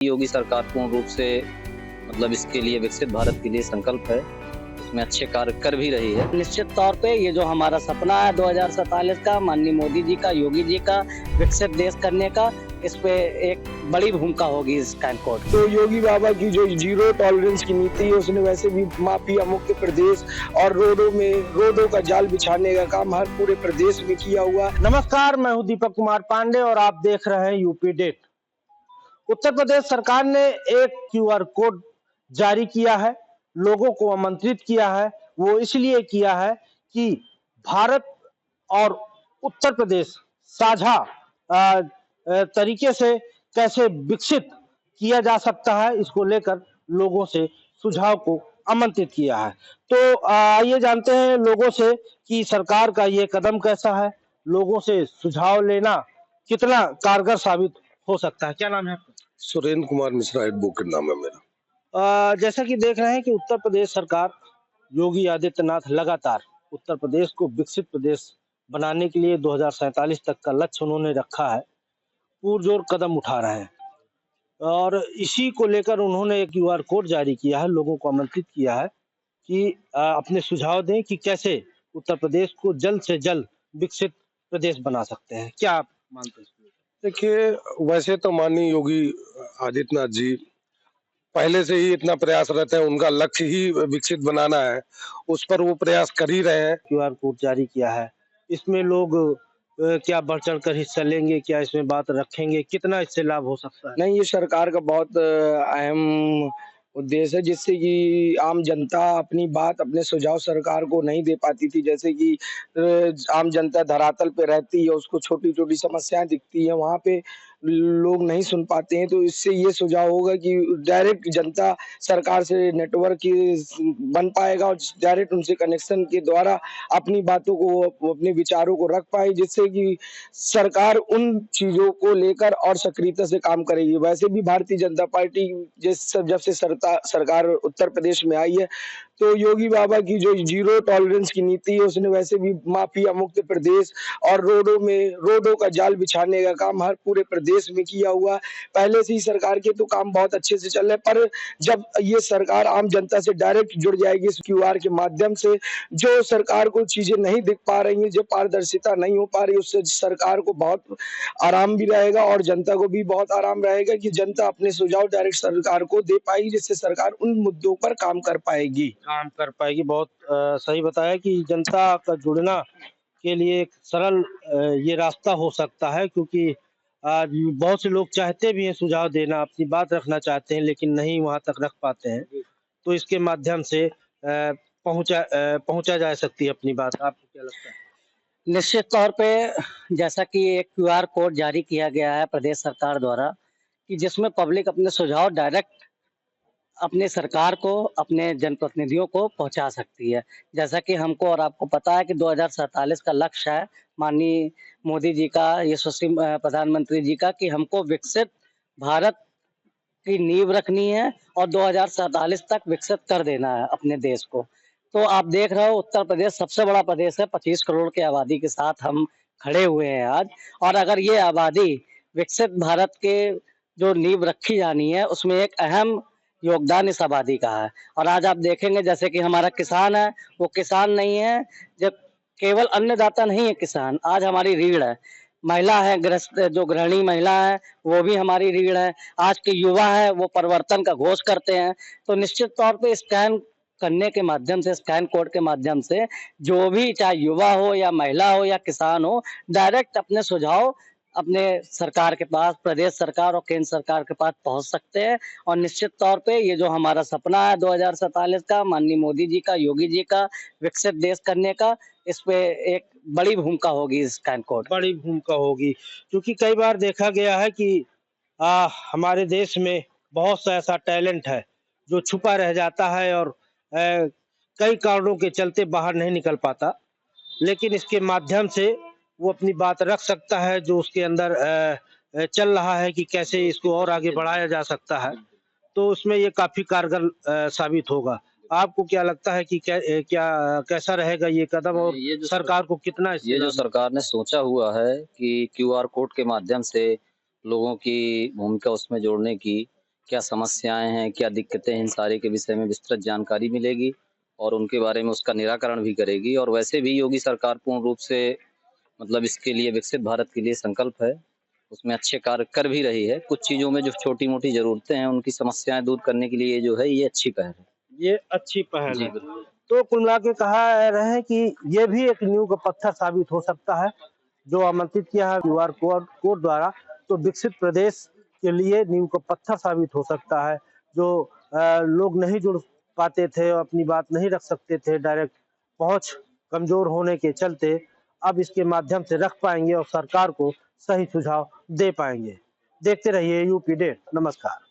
योगी सरकार पूर्ण रूप से मतलब इसके लिए विकसित भारत के लिए संकल्प है, इसमें अच्छे कार्य कर भी रही है। निश्चित तौर पे ये जो हमारा सपना है 2047 का, माननीय मोदी जी का, योगी जी का, विकसित देश करने का, इस पे एक बड़ी भूमिका होगी इस कैनकोड। तो योगी बाबा की जो जीरो टॉलरेंस की नीति है, उसने वैसे भी माफिया मुक्त प्रदेश और रोडों का जाल बिछाने का काम हर पूरे प्रदेश में किया हुआ। नमस्कार, मैं हूं दीपक कुमार पांडे और आप देख रहे हैं यूपी डेट। उत्तर प्रदेश सरकार ने एक क्यूआर कोड जारी किया है, लोगों को आमंत्रित किया है। वो इसलिए किया है कि भारत और उत्तर प्रदेश साझा तरीके से कैसे विकसित किया जा सकता है, इसको लेकर लोगों से सुझाव को आमंत्रित किया है। तो आइए जानते हैं लोगों से कि सरकार का ये कदम कैसा है, लोगों से सुझाव लेना कितना कारगर साबित हो सकता है। क्या नाम है आपका? सुरेंद्र कुमार मिश्रा एडवोकेट नाम है मेरा। जैसा कि देख रहे हैं कि उत्तर प्रदेश सरकार योगी आदित्यनाथ लगातार उत्तर प्रदेश को विकसित प्रदेश बनाने के लिए 2047 तक का लक्ष्य उन्होंने रखा है, पुरजोर कदम उठा रहे हैं और इसी को लेकर उन्होंने एक क्यूआर कोड जारी किया है, लोगों को आमंत्रित किया है कि अपने सुझाव दें कि कैसे उत्तर प्रदेश को जल्द से जल्द विकसित प्रदेश बना सकते हैं। क्या आप मानते हैं? देखिए, वैसे तो माननीय योगी आदित्यनाथ जी पहले से ही इतना प्रयासरत है, उनका लक्ष्य ही विकसित बनाना है, उस पर वो प्रयास कर ही रहे हैं। क्यूआर कोड जारी किया है, इसमें लोग क्या बढ़ चढ़ कर हिस्सा लेंगे, क्या इसमें बात रखेंगे, कितना इससे लाभ हो सकता है? नहीं, ये सरकार का बहुत अहम उद्देश्य है, जिससे कि आम जनता अपनी बात, अपने सुझाव सरकार को नहीं दे पाती थी। जैसे कि आम जनता धरातल पे रहती है, उसको छोटी-छोटी समस्याएं दिखती है, वहाँ पे लोग नहीं सुन पाते हैं। तो इससे ये सुझाव होगा कि डायरेक्ट जनता सरकार से नेटवर्क बन पाएगा और डायरेक्ट उनसे कनेक्शन के द्वारा अपनी बातों को, अपने विचारों को रख पाए, जिससे कि सरकार उन चीजों को लेकर और सक्रियता से काम करेगी। वैसे भी भारतीय जनता पार्टी जब से सरकार उत्तर प्रदेश में आई है, तो योगी बाबा की जो जीरो टॉलरेंस की नीति है, उसने वैसे भी माफिया मुक्त प्रदेश और रोडों का जाल बिछाने का काम हर पूरे प्रदेश में किया हुआ। पहले से ही सरकार के तो काम बहुत अच्छे से चल रहे, पर जब ये सरकार आम जनता से डायरेक्ट जुड़ जाएगी इस क्यूआर के माध्यम से, जो सरकार को चीजें नहीं दिख पा रही हैं, जो पारदर्शिता नहीं हो पा रही, उससे सरकार को बहुत आराम भी रहेगा और जनता को भी बहुत आराम रहेगा कि जनता अपने सुझाव डायरेक्ट सरकार को दे पाएगी, जिससे सरकार उन मुद्दों पर काम कर पाएगी। बहुत सही बताया कि जनता का जुड़ना के लिए एक सरल ये रास्ता हो सकता है, क्योंकि आज बहुत से लोग चाहते भी हैं सुझाव देना, अपनी बात रखना चाहते हैं, लेकिन नहीं वहां तक रख पाते हैं। तो इसके माध्यम से पहुंचा जा सकती है अपनी बात। आपको क्या लगता है? निश्चित तौर पे जैसा कि एक क्यूआर कोड जारी किया गया है प्रदेश सरकार द्वारा कि जिसमें पब्लिक अपने सुझाव डायरेक्ट अपने सरकार को, अपने जनप्रतिनिधियों को पहुंचा सकती है। जैसा कि हमको और आपको पता है कि 2047 का लक्ष्य है माननीय मोदी जी का, यशस्वी प्रधानमंत्री जी का, कि हमको विकसित भारत की नींव रखनी है और 2047 तक विकसित कर देना है अपने देश को। तो आप देख रहे हो उत्तर प्रदेश सबसे बड़ा प्रदेश है, 25 करोड़ की आबादी के साथ हम खड़े हुए हैं आज। और अगर ये आबादी विकसित भारत के जो नींव रखी जानी है, उसमें एक अहम योगदान इस आबादी का है। और आज आप देखेंगे जैसे कि हमारा किसान है, वो किसान नहीं है, जब केवल अन्नदाता नहीं है किसान, आज हमारी रीढ़ है। महिला है, गृहस्थ जो गृहिणी महिला है, वो भी हमारी रीढ़ है। आज के युवा है, वो परिवर्तन का घोष करते हैं। तो निश्चित तौर पे स्कैन करने के माध्यम से, स्कैन कोड के माध्यम से जो भी, चाहे युवा हो या महिला हो या किसान हो, डायरेक्ट अपने सुझाव अपने सरकार के पास, प्रदेश सरकार और केंद्र सरकार के पास पहुंच सकते हैं। और निश्चित तौर पे ये जो हमारा सपना है 2047 का, माननीय मोदी जी का, योगी जी का, विकसित देश करने का, इस पे एक बड़ी भूमिका होगी इस स्कैन कोड। बड़ी भूमिका होगी, क्योंकि कई बार देखा गया है कि हमारे देश में बहुत सा ऐसा टैलेंट है जो छुपा रह जाता है और कई कारणों के चलते बाहर नहीं निकल पाता, लेकिन इसके माध्यम से वो अपनी बात रख सकता है जो उसके अंदर चल रहा है कि कैसे इसको और आगे बढ़ाया जा सकता है। तो उसमें ये काफी कारगर साबित होगा। आपको क्या लगता है कि कैसा रहेगा ये कदम और ये जो सरकार को कितना ये जो सरकार ने सोचा हुआ है कि क्यूआर कोड के माध्यम से लोगों की भूमिका उसमें जोड़ने की, क्या समस्याएं हैं, क्या दिक्कतें हैं, इन सारे के विषय में विस्तृत जानकारी मिलेगी और उनके बारे में उसका निराकरण भी करेगी। और वैसे भी योगी सरकार पूर्ण रूप से मतलब इसके लिए विकसित भारत के लिए संकल्प है, उसमें अच्छे कार्य कर भी रही है। कुछ चीजों में जो छोटी-मोटी ज़रूरतें हैं, उनकी समस्याएं दूर करने के लिए जो है ये अच्छी पहल है। ये अच्छी पहल जी, है। बिल्कुल। तो कुल मिला के कहा रहे हैं कि ये भी एक नींव का पत्थर साबित हो सकता है, जो आमंत्रित किया है क्यूआर कोड द्वारा, तो विकसित प्रदेश के लिए नींव का पत्थर साबित हो सकता है। जो लोग नहीं जुड़ पाते थे और अपनी बात नहीं रख सकते थे, डायरेक्ट पहुंच कमजोर होने के चलते, अब इसके माध्यम से रख पाएंगे और सरकार को सही सुझाव दे पाएंगे। देखते रहिए यूपी डेट। नमस्कार।